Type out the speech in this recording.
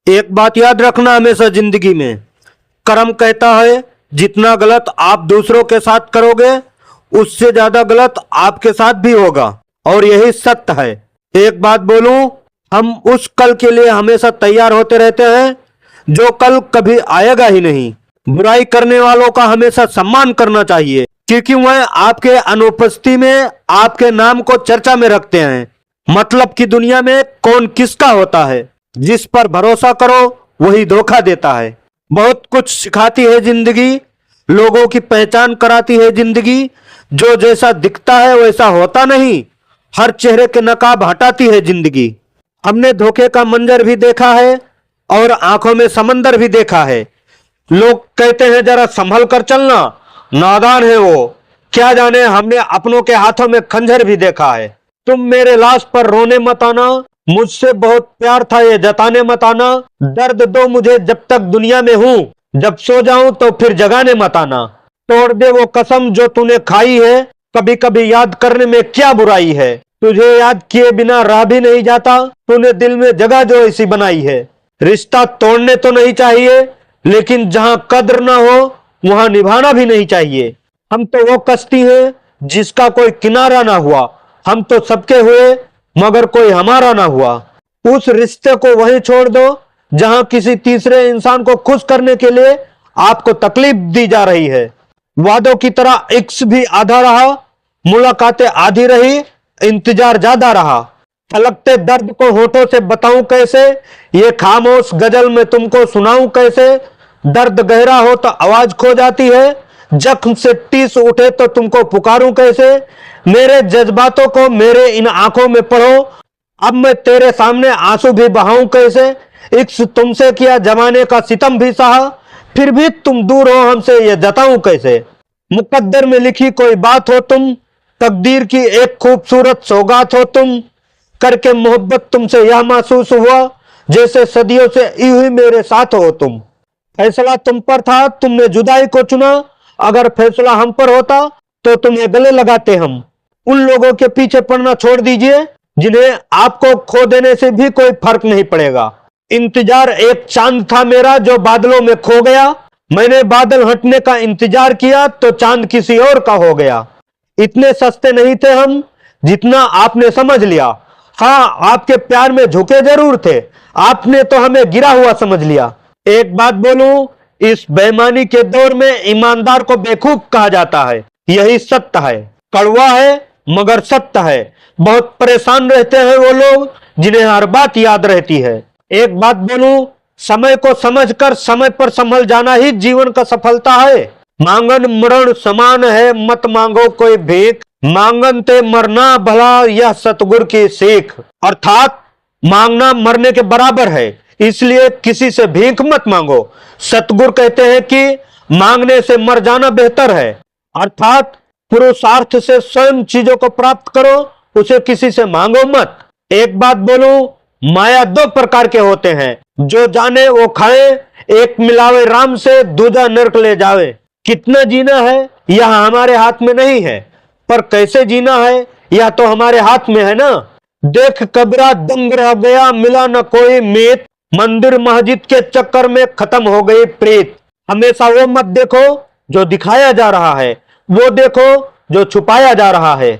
एक बात याद रखना हमेशा जिंदगी में, कर्म कहता है जितना गलत आप दूसरों के साथ करोगे उससे ज्यादा गलत आपके साथ भी होगा, और यही सत्य है। एक बात बोलूं, हम उस कल के लिए हमेशा तैयार होते रहते हैं जो कल कभी आएगा ही नहीं। बुराई करने वालों का हमेशा सम्मान करना चाहिए, क्योंकि वह आपके अनुपस्थिति में आपके नाम को चर्चा में रखते हैं। मतलब की दुनिया में कौन किसका होता है, जिस पर भरोसा करो वही धोखा देता है। बहुत कुछ सिखाती है जिंदगी, लोगों की पहचान कराती है जिंदगी। जो जैसा दिखता है वैसा होता नहीं, हर चेहरे के नकाब हटाती है जिंदगी। हमने धोखे का मंजर भी देखा है और आंखों में समंदर भी देखा है। लोग कहते हैं जरा संभल कर चलना, नादान है वो, क्या जाने हमने अपनों के हाथों में खंजर भी देखा है। तुम मेरे लाश पर रोने मत आना, मुझसे बहुत प्यार था ये जताने मत आना। दर्द दो मुझे जब तक दुनिया में हूं, जब सो जाऊं तो फिर जगाने मत आना। तोड़ दे वो कसम जो तूने खाई है, कभी कभी याद करने में क्या बुराई है। तुझे याद किए बिना रह भी नहीं जाता, तूने दिल में जगह जो ऐसी बनाई है। रिश्ता तोड़ने तो नहीं चाहिए, लेकिन जहां कद्र ना हो वहां निभाना भी नहीं चाहिए। हम तो वो कश्ती है जिसका कोई किनारा ना हुआ, हम तो सबके हुए मगर कोई हमारा ना हुआ। उस रिश्ते को वहीं छोड़ दो जहां किसी तीसरे इंसान को खुश करने के लिए आपको तकलीफ दी जा रही है। वादों की तरह इक्स भी आधा रहा, मुलाकातें आधी रही, इंतजार ज्यादा रहा। छलकते दर्द को होठों से बताऊं कैसे, ये खामोश गजल में तुमको सुनाऊं कैसे। दर्द गहरा हो तो आवाज खो जाती है, जख्म से टीस उठे तो तुमको पुकारूं कैसे। मेरे जज्बातों को मेरे इन आंखों में पढ़ो, अब मैं तेरे सामने आंसू भी बहाऊं कैसे। इक्स तुमसे किया जमाने का सितम भी सहा, फिर भी तुम दूर हो हमसे ये जताऊं कैसे। मुकद्दर में लिखी कोई बात हो तुम, तकदीर की एक खूबसूरत सौगात हो तुम। करके मोहब्बत तुमसे यह महसूस हुआ जैसे सदियों से यूं ही मेरे साथ हो तुम। फैसला तुम पर था, तुमने जुदाई को चुना, अगर फैसला हम पर होता तो तुम्हें गले लगाते हम। उन लोगों के पीछे पड़ना छोड़ दीजिए जिन्हें आपको खो देने से भी कोई फर्क नहीं पड़ेगा। इंतजार एक चांद था मेरा जो बादलों में खो गया, मैंने बादल हटने का इंतजार किया तो चांद किसी और का हो गया। इतने सस्ते नहीं थे हम जितना आपने समझ लिया। हाँ, आपके प्यार में झुके जरूर थे, आपने तो हमें गिरा हुआ समझ लिया। एक बात बोलूं, इस बेईमानी के दौर में ईमानदार को बेवकूफ कहा जाता है, यही सत्य है। कड़वा है मगर सत्य है। बहुत परेशान रहते हैं वो लोग जिन्हें हर बात याद रहती है। एक बात बोलूं, समय को समझकर समय पर संभल जाना ही जीवन का सफलता है। मांगन मरण समान है, मत मांगो कोई भीख, मांगन ते मरना भला यह सतगुर की सीख। अर्थात मांगना मरने के बराबर है, इसलिए किसी से भीख मत मांगो। सतगुरु कहते हैं कि मांगने से मर जाना बेहतर है। अर्थात पुरुषार्थ से स्वयं चीजों को प्राप्त करो, उसे किसी से मांगो मत। एक बात बोलूं, माया दो प्रकार के होते हैं, जो जाने वो खाए, एक मिलावे राम से दूजा नरक ले जावे। कितना जीना है यह हमारे हाथ में नहीं है, पर कैसे जीना है यह तो हमारे हाथ में है ना। देख कबरा दंग रह गया, मिला न कोई मीत, मंदिर मस्जिद के चक्कर में खत्म हो गई प्रीत। हमेशा वो मत देखो जो दिखाया जा रहा है, वो देखो जो छुपाया जा रहा है।